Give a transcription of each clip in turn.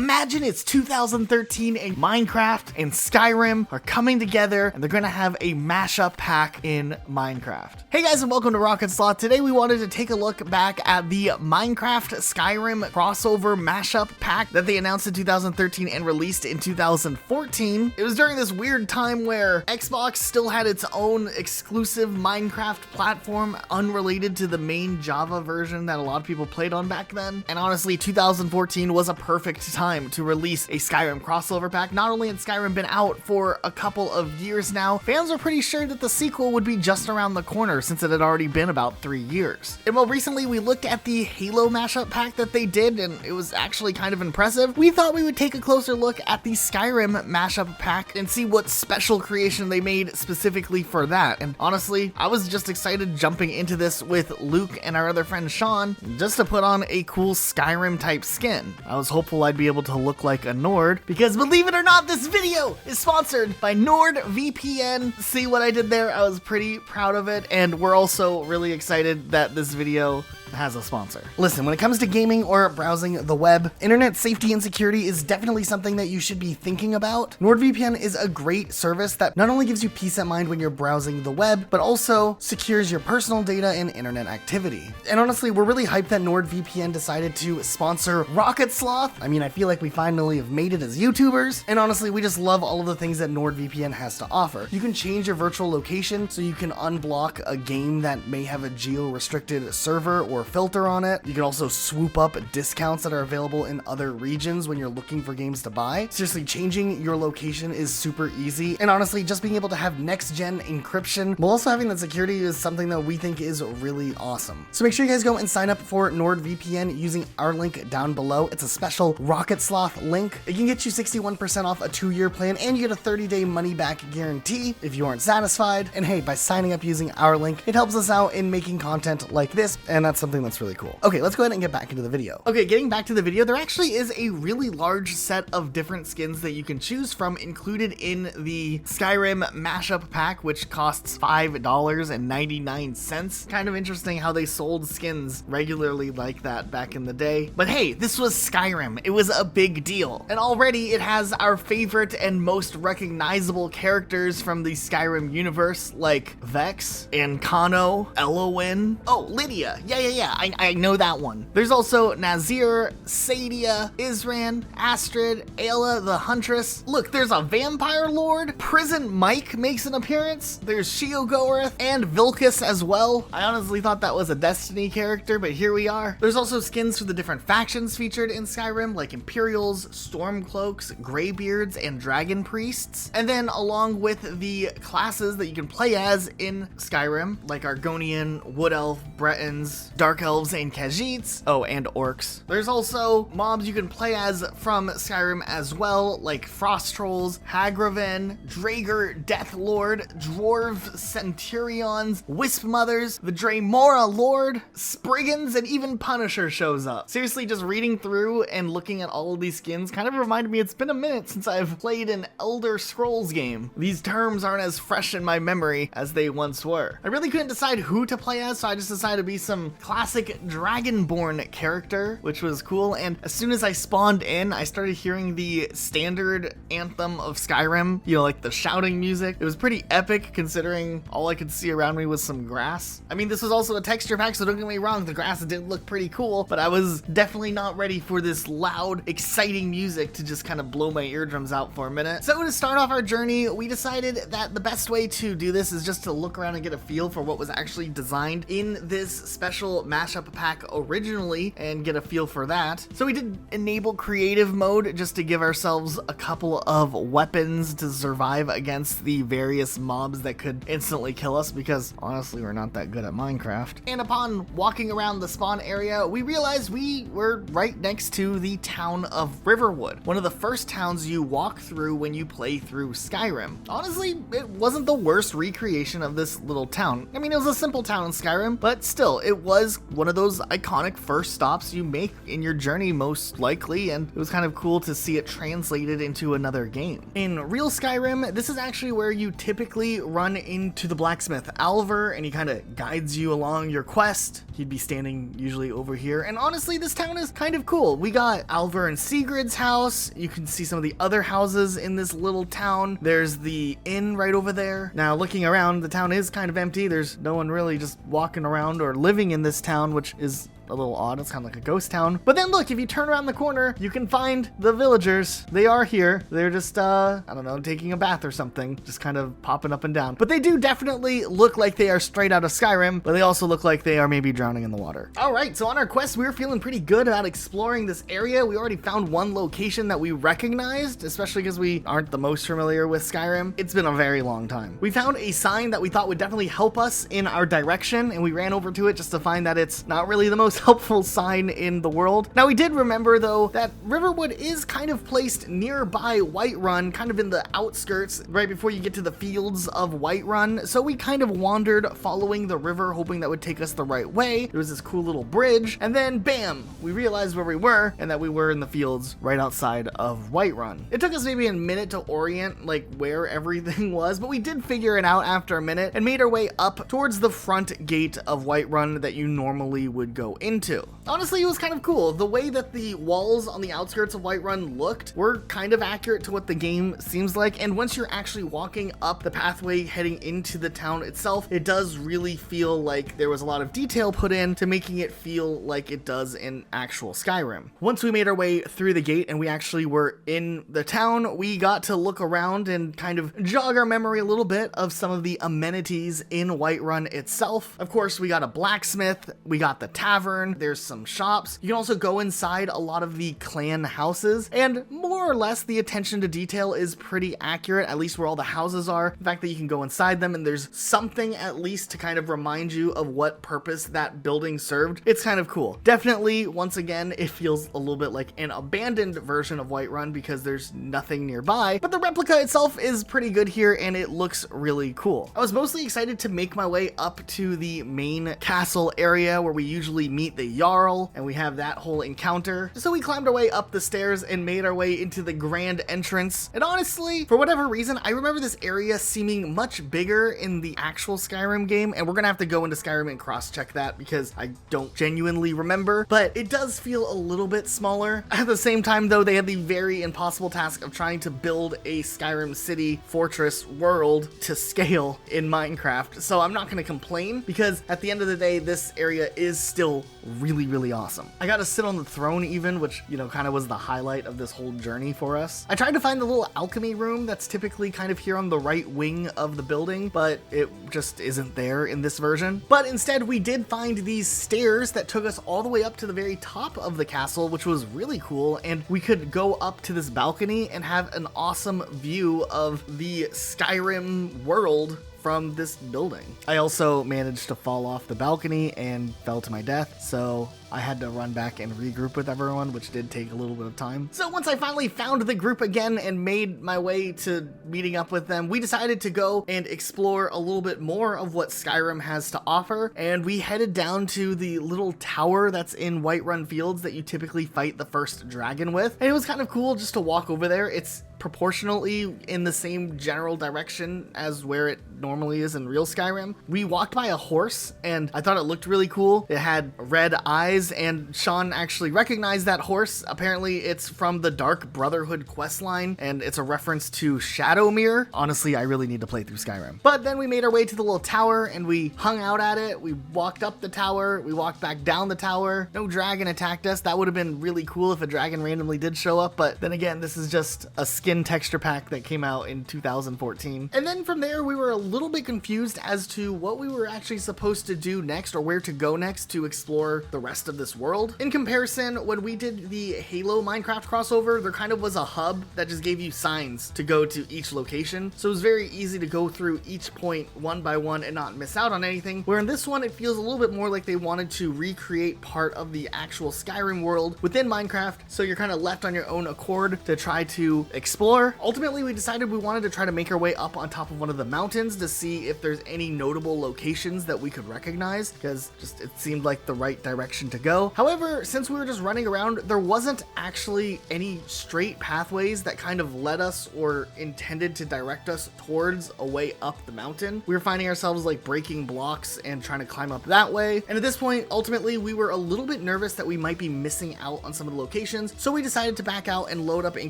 Imagine it's 2013 and Minecraft and Skyrim are coming together and they're gonna have a mashup pack in Minecraft. Hey guys, and welcome to Rocket Sloth. Today we wanted to take a look back at the Minecraft Skyrim crossover mashup pack that they announced in 2013 and released in 2014. It was during this weird time where Xbox still had its own exclusive Minecraft platform unrelated to the main Java version that a lot of people played on back then. And honestly, 2014 was a perfect time to release a Skyrim crossover pack. Not only had Skyrim been out for a couple of years now, fans were pretty sure that the sequel would be just around the corner since it had already been about 3 years. And while recently we looked at the Halo mashup pack that they did and it was actually kind of impressive, we thought we would take a closer look at the Skyrim mashup pack and see what special creation they made specifically for that. And honestly, I was just excited jumping into this with Luke and our other friend Sean just to put on a cool Skyrim type skin. I was hopeful I'd be able to look like a Nord because, believe it or not, this video is sponsored by NordVPN. See what I did there? I was pretty proud of it, and we're also really excited that this video has a sponsor. Listen, when it comes to gaming or browsing the web, internet safety and security is definitely something that you should be thinking about. NordVPN is a great service that not only gives you peace of mind when you're browsing the web, but also secures your personal data and internet activity. And honestly, we're really hyped that NordVPN decided to sponsor Rocket Sloth. I mean, I feel like we finally have made it as YouTubers, and honestly, we just love all of the things that NordVPN has to offer. You can change your virtual location so you can unblock a game that may have a geo-restricted server or filter on it. You can also swoop up discounts that are available in other regions when you're looking for games to buy. Seriously, changing your location is super easy, and honestly, just being able to have next-gen encryption while also having that security is something that we think is really awesome. So make sure you guys go and sign up for NordVPN using our link down below. It's a special Rocket Sloth link. It can get you 61% off a 2-year plan, and you get a 30-day money-back guarantee if you aren't satisfied. And hey, by signing up using our link, it helps us out in making content like this, and that's something that's really cool. Okay, let's go ahead and get back into the video. Okay, getting back to the video, there actually is a really large set of different skins that you can choose from included in the Skyrim mashup pack, which costs $5.99. Kind of interesting how they sold skins regularly like that back in the day. But hey, this was Skyrim. It was a big deal. And already it has our favorite and most recognizable characters from the Skyrim universe, like Vex and Kano, Elowin. Oh, Lydia. Yeah, I know that one. There's also Nazir, Sadia, Isran, Astrid, Ayla the Huntress. Look, there's a Vampire Lord. Prison Mike makes an appearance. There's Sheogorath and Vilkas as well. I honestly thought that was a Destiny character, but here we are. There's also skins for the different factions featured in Skyrim, like Imperials, Stormcloaks, Greybeards, and Dragon Priests. And then along with the classes that you can play as in Skyrim, like Argonian, Wood Elf, Bretons, Dark Elves, and Khajiits. Oh, and Orcs. There's also mobs you can play as from Skyrim as well, like Frost Trolls, Hagraven, Draegr Deathlord, Dwarf Centurions, Wisp Mothers, the Draymora Lord, Spriggans, and even Punisher shows up. Seriously, just reading through and looking at all of these skins kind of reminded me it's been a minute since I've played an Elder Scrolls game. These terms aren't as fresh in my memory as they once were. I really couldn't decide who to play as, so I just decided to be some classic Dragonborn character, which was cool. And as soon as I spawned in, I started hearing the standard anthem of Skyrim, you know, like the shouting music. It was pretty epic considering all I could see around me was some grass. I mean, this was also a texture pack, so don't get me wrong, the grass did look pretty cool, but I was definitely not ready for this loud, exciting music to just kind of blow my eardrums out for a minute. So to start off our journey, we decided that the best way to do this is just to look around and get a feel for what was actually designed in this special mashup pack originally and get a feel for that. So we did enable creative mode just to give ourselves a couple of weapons to survive against the various mobs that could instantly kill us, because honestly we're not that good at Minecraft. And upon walking around the spawn area, we realized we were right next to the town of Riverwood, one of the first towns you walk through when you play through Skyrim. Honestly, it wasn't the worst recreation of this little town. I mean, it was a simple town in Skyrim, but still, it was was one of those iconic first stops you make in your journey most likely, and it was kind of cool to see it translated into another game. In real Skyrim, this is actually where you typically run into the blacksmith Alvar, and he kind of guides you along your quest. He'd be standing usually over here, and honestly, this town is kind of cool. We got Alvar and Sigrid's house. You can see some of the other houses in this little town. There's the inn right over there. Now, looking around, the town is kind of empty. There's no one really just walking around or living in this town, which is a little odd. It's kind of like a ghost town. But then look, if you turn around the corner, you can find the villagers. They are here. They're just, I don't know, taking a bath or something, just kind of popping up and down. But they do definitely look like they are straight out of Skyrim, but they also look like they are maybe drowning in the water. All right, so on our quest, we were feeling pretty good about exploring this area. We already found one location that we recognized, especially because we aren't the most familiar with Skyrim. It's been a very long time. We found a sign that we thought would definitely help us in our direction, and we ran over to it just to find that it's not really the most helpful sign in the world. Now, we did remember though that Riverwood is kind of placed nearby Whiterun, kind of in the outskirts right before you get to the fields of Whiterun. So we kind of wandered following the river, hoping that would take us the right way. There was this cool little bridge, and then bam, we realized where we were and that we were in the fields right outside of Whiterun. It took us maybe a minute to orient like where everything was, but we did figure it out after a minute and made our way up towards the front gate of Whiterun that you normally would go into. Honestly, it was kind of cool. The way that the walls on the outskirts of Whiterun looked were kind of accurate to what the game seems like, and once you're actually walking up the pathway heading into the town itself, it does really feel like there was a lot of detail put in to making it feel like it does in actual Skyrim. Once we made our way through the gate and we actually were in the town, we got to look around and kind of jog our memory a little bit of some of the amenities in Whiterun itself. Of course, we got a blacksmith, we got the tavern, there's some shops. You can also go inside a lot of the clan houses, and more or less the attention to detail is pretty accurate, at least where all the houses are. The fact that you can go inside them and there's something at least to kind of remind you of what purpose that building served, it's kind of cool. Definitely, once again, it feels a little bit like an abandoned version of Whiterun because there's nothing nearby, but the replica itself is pretty good here and it looks really cool. I was mostly excited to make my way up to the main castle area where we usually meet the Jarl, and we have that whole encounter. So we climbed our way up the stairs and made our way into the grand entrance. And honestly, for whatever reason, I remember this area seeming much bigger in the actual Skyrim game, and we're gonna have to go into Skyrim and cross-check that because I don't genuinely remember, but it does feel a little bit smaller. At the same time though, they had the very impossible task of trying to build a Skyrim city fortress world to scale in Minecraft, so I'm not gonna complain because at the end of the day, this area is still really awesome. I got to sit on the throne even, which, you know, kind of was the highlight of this whole journey for us. I tried to find the little alchemy room that's typically kind of here on the right wing of the building, but it just isn't there in this version. But instead, we did find these stairs that took us all the way up to the very top of the castle, which was really cool, and we could go up to this balcony and have an awesome view of the Skyrim world from this building. I also managed to fall off the balcony and fell to my death, so I had to run back and regroup with everyone, which did take a little bit of time. So once I finally found the group again and made my way to meeting up with them, we decided to go and explore a little bit more of what Skyrim has to offer, and we headed down to the little tower that's in Whiterun Fields that you typically fight the first dragon with, and it was kind of cool just to walk over there. It's proportionally in the same general direction as where it normally is in real Skyrim. We walked by a horse and I thought it looked really cool. It had red eyes and Sean actually recognized that horse. Apparently it's from the Dark Brotherhood questline and it's a reference to Shadowmere. Honestly, I really need to play through Skyrim. But then we made our way to the little tower and we hung out at it. We walked up the tower. We walked back down the tower. No dragon attacked us. That would have been really cool if a dragon randomly did show up. But then again, this is just a skin texture pack that came out in 2014. And then from there, we were a little bit confused as to what we were actually supposed to do next or where to go next to explore the rest of this world. In comparison, when we did the Halo Minecraft crossover, there kind of was a hub that just gave you signs to go to each location. So it was very easy to go through each point one by one and not miss out on anything. Where in this one, it feels a little bit more like they wanted to recreate part of the actual Skyrim world within Minecraft. So you're kind of left on your own accord to try to explore explore. Ultimately, we decided we wanted to try to make our way up on top of one of the mountains to see if there's any notable locations that we could recognize, because just it seemed like the right direction to go. However, since we were just running around, there wasn't actually any straight pathways that kind of led us or intended to direct us towards a way up the mountain. We were finding ourselves like breaking blocks and trying to climb up that way. And at this point, ultimately, we were a little bit nervous that we might be missing out on some of the locations. So we decided to back out and load up in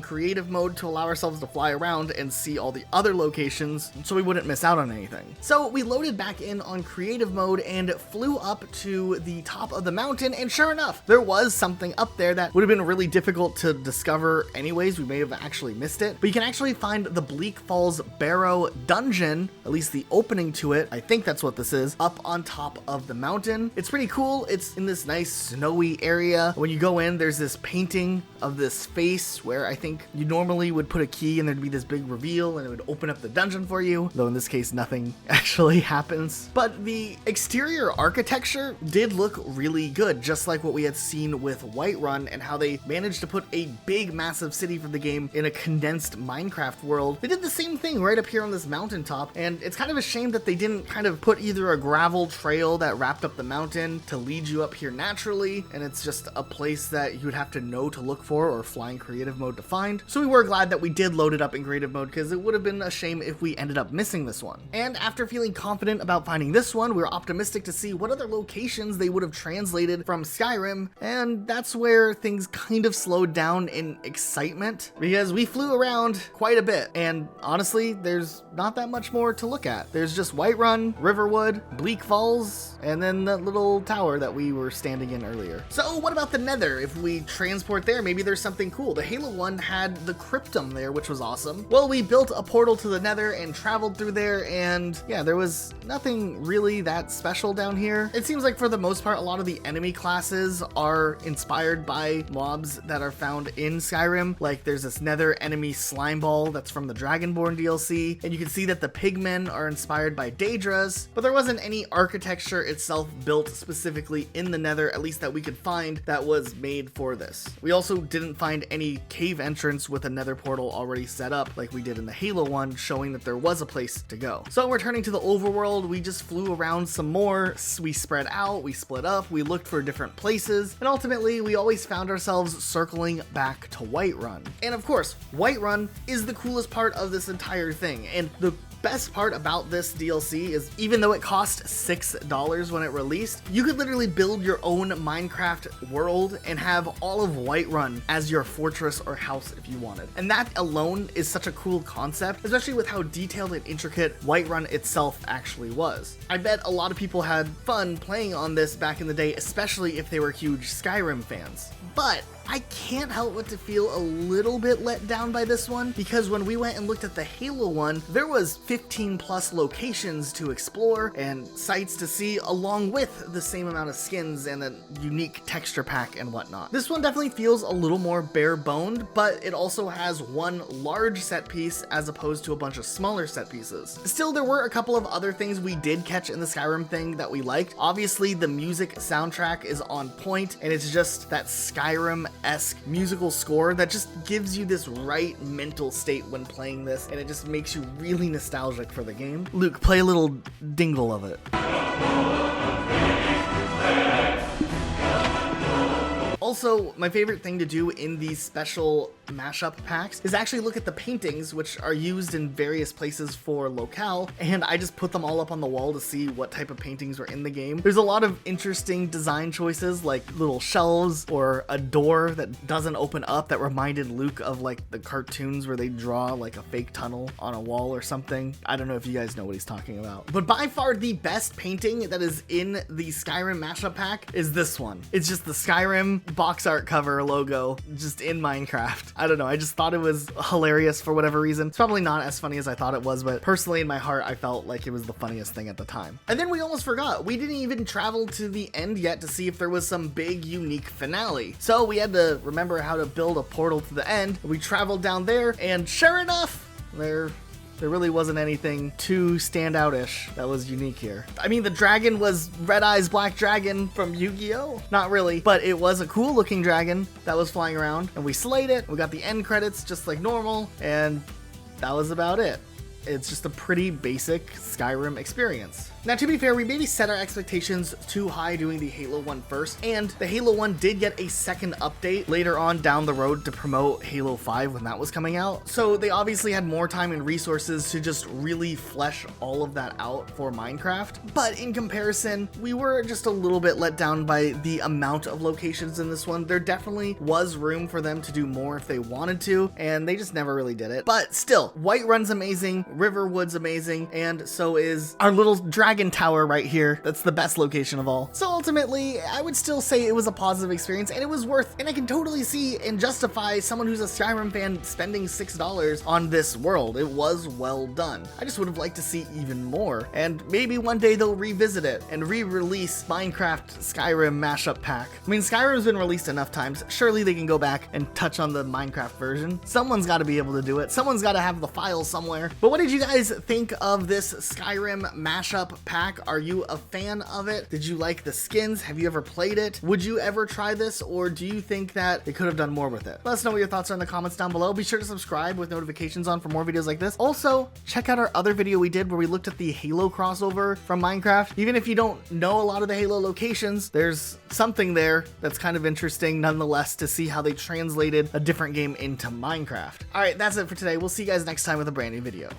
creative mode to allow ourselves to fly around and see all the other locations so we wouldn't miss out on anything. So we loaded back in on creative mode and flew up to the top of the mountain. And sure enough, there was something up there that would have been really difficult to discover anyways. We may have actually missed it, but you can actually find the Bleak Falls Barrow dungeon, at least the opening to it. I think that's what this is, up on top of the mountain. It's pretty cool. It's in this nice snowy area. When you go in, there's this painting of this face where I think you normally would put a key and there'd be this big reveal and it would open up the dungeon for you, though in this case nothing actually happens. But the exterior architecture did look really good, just like what we had seen with Whiterun and how they managed to put a big massive city for the game in a condensed Minecraft world. They did the same thing right up here on this mountaintop, and it's kind of a shame that they didn't kind of put either a gravel trail that wrapped up the mountain to lead you up here naturally, and it's just a place that you would have to know to look for or fly in creative mode to find. So we were glad that we did load it up in creative mode, because it would have been a shame if we ended up missing this one. And after feeling confident about finding this one, we were optimistic to see what other locations they would have translated from Skyrim, and that's where things kind of slowed down in excitement, because we flew around quite a bit, and honestly, there's not that much more to look at. There's just Whiterun, Riverwood, Bleak Falls, and then that little tower that we were standing in earlier. So what about the Nether? If we transport there, maybe there's something cool. The Halo one had the Cryptum there, which was awesome. Well, we built a portal to the Nether and traveled through there, and yeah, there was nothing really that special down here. It seems like for the most part, a lot of the enemy classes are inspired by mobs that are found in Skyrim. Like there's this Nether enemy slime ball that's from the Dragonborn DLC, and you can see that the pigmen are inspired by Daedras, but there wasn't any architecture itself built specifically in the Nether, at least that we could find, that was made for this. We also didn't find any cave entrance with a Nether portal already set up like we did in the Halo one, showing that there was a place to go. So returning to the overworld, we just flew around some more. We spread out, we split up, we looked for different places, and ultimately we always found ourselves circling back to Whiterun. And of course, Whiterun is the coolest part of this entire thing, and the best part about this DLC is even though it cost $6 when it released, you could literally build your own Minecraft world and have all of Whiterun as your fortress or house if you wanted. And that alone is such a cool concept, especially with how detailed and intricate Whiterun itself actually was. I bet a lot of people had fun playing on this back in the day, especially if they were huge Skyrim fans. But I can't help but to feel a little bit let down by this one, because when we went and looked at the Halo one, there was 15 plus locations to explore and sites to see, along with the same amount of skins and a unique texture pack and whatnot. This one definitely feels a little more bare boned, but it also has one large set piece as opposed to a bunch of smaller set pieces. Still, there were a couple of other things we did catch in the Skyrim thing that we liked. Obviously, the music soundtrack is on point, and it's just that Skyrim-esque musical score that just gives you this right mental state when playing this, and it just makes you really nostalgic for the game. Luke, play a little dingle of it. Also, my favorite thing to do in these special mashup packs is actually look at the paintings, which are used in various places for locale, and I just put them all up on the wall to see what type of paintings were in the game. There's a lot of interesting design choices, like little shelves or a door that doesn't open up that reminded Luke of like the cartoons where they draw like a fake tunnel on a wall or something. I don't know if you guys know what he's talking about. But by far the best painting that is in the Skyrim mashup pack is this one. It's just the Skyrim box art cover logo just in Minecraft. I don't know, I just thought it was hilarious for whatever reason. It's probably not as funny as I thought it was, but personally in my heart I felt like it was the funniest thing at the time. And then we almost forgot, we didn't even travel to the end yet to see if there was some big unique finale. So we had to remember how to build a portal to the end. We traveled down there, and sure enough, there There really wasn't anything too standout-ish that was unique here. I mean, the dragon was Red Eye's Black Dragon from Yu-Gi-Oh! Not really, but it was a cool looking dragon that was flying around, and we slayed it. We got the end credits just like normal, and that was about it. It's just a pretty basic Skyrim experience. Now, to be fair, we maybe set our expectations too high doing the Halo 1 first, and the Halo 1 did get a second update later on down the road to promote Halo 5 when that was coming out. So they obviously had more time and resources to just really flesh all of that out for Minecraft. But in comparison, we were just a little bit let down by the amount of locations in this one. There definitely was room for them to do more if they wanted to, and they just never really did it. But still, Whiterun's amazing, Riverwood's amazing, and so is our little dragon tower right here. That's the best location of all. So ultimately, I would still say it was a positive experience, and it was worth, and I can totally see and justify someone who's a Skyrim fan spending $6 on this world. It was well done. I just would have liked to see even more, and maybe one day they'll revisit it and re-release Minecraft Skyrim mashup pack. I mean, Skyrim's been released enough times. Surely they can go back and touch on the Minecraft version. Someone's got to be able to do it. Someone's got to have the file somewhere. But what did you guys think of this Skyrim mashup pack? Are you a fan of it? Did you like the skins? Have you ever played it? Would you ever try this, or do you think that they could have done more with it? Let us know what your thoughts are in the comments down below. Be sure to subscribe with notifications on for more videos like this. Also, check out our other video we did where we looked at the Halo crossover from Minecraft. Even if you don't know a lot of the Halo locations, there's something there that's kind of interesting nonetheless to see how they translated a different game into Minecraft. All right, that's it for today. We'll see you guys next time with a brand new video.